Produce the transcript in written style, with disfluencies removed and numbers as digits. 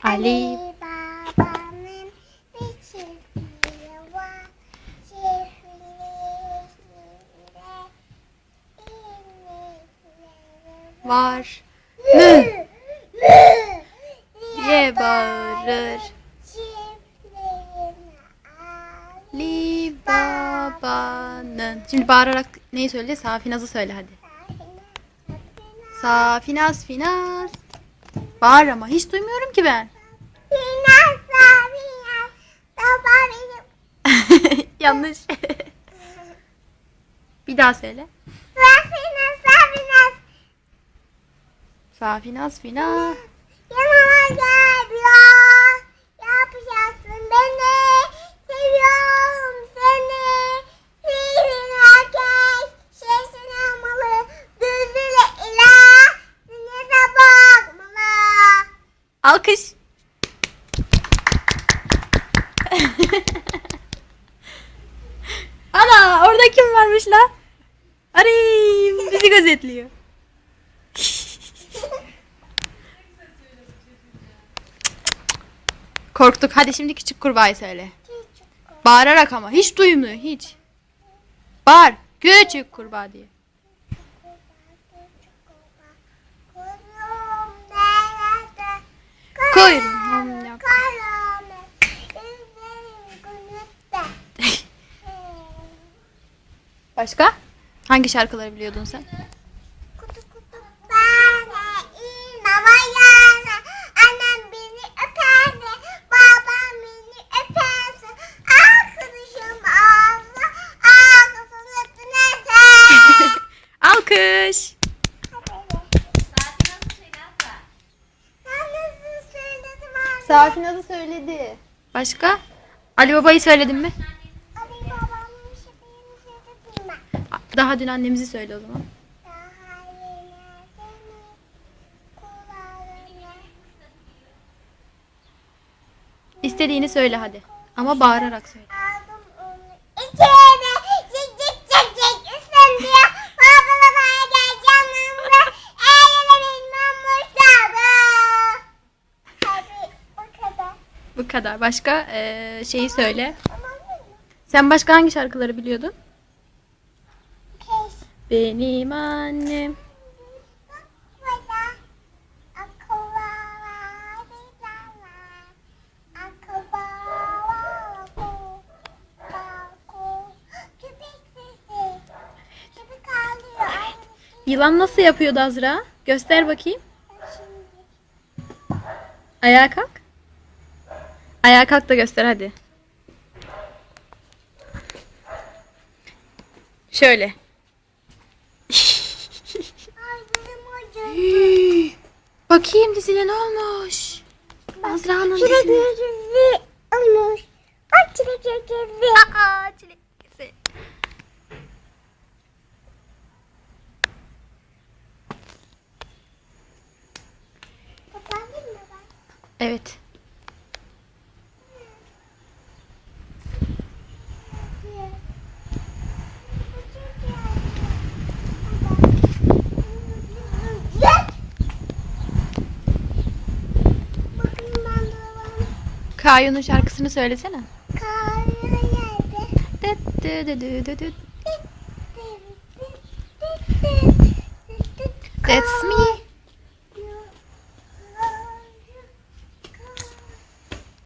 Ali Babamın bir çiftliği var. Çiftliğinde inekleri var Mü, diye bağırır. Çiftliğine Ali Baba'nın. Şimdi bağırarak neyi söyleyeceğiz? Safinaz'ı söyle hadi. Safinaz Finaz. Bağır ama hiç duymuyorum ki ben. Finas, Finas, baba benim. Yanlış. Bir daha söyle. Finas, Finas. Safinaz Finaz. Yanıma gel ya. Yapacaksın beni. Seviyorum seni. Filine geç. Şeysin olmalı. Düzüyle ilah. Denize bakmalı. Alkış. Ana orada kim varmış la? Arayayım bizi gözetliyor. Korktuk. Hadi şimdi küçük kurbağayı söyle. Bağırarak ama hiç duymuyor hiç. Bağır. Küçük kurbağa diye. Kuyruğum nerede? Kuyruğum yok. Karamet. Gözlerim gülüpte. Başka? Hangi şarkıları biliyordun sen? Kutu kutu bana inama yana. Annem beni öperdi. Babam beni öperse. Arkadaşım ağzı. Arkasını öptünerse. Alkış. Sen nasıl söyledin anne? Safinaz'ı söyledi. Başka? Ali Baba'yı söyledin mi? Ali babamın şefini söyledim ben. Daha dün annemizi söyle o zaman. Daha yenerde mi? Kulağına. İstediğini söyle hadi. Ama bağırarak söyle. Aldım onu. İçeride cik üstüm diye. Babalamaya geleceğim yanımda. Eğlene bilmem muşlardı. Tabii o kadar. Bu kadar. Başka şeyi söyle. Anladın mı? Sen başka hangi şarkıları biliyordun? Keş. Benim annem. Burada akıllı var. Akıllı var. Köpek sesi. Köpek ağlıyor. Yılan nasıl yapıyordu Azra? Göster bakayım. Şimdi. Ayağa kalk. Ayağa kalk da göster hadi. Şöyle. Ay benim acım. Bakayım dizine ne olmuş? Azra'nın dizine. Çilekli olmuş. Bak çilekli. Aa, çilek. Kapandın mı ben? Evet. Bakın ben de var. Kayu'nun şarkısını söylesene. Kahve yerde. Dıt dı dı dı dı dı. That's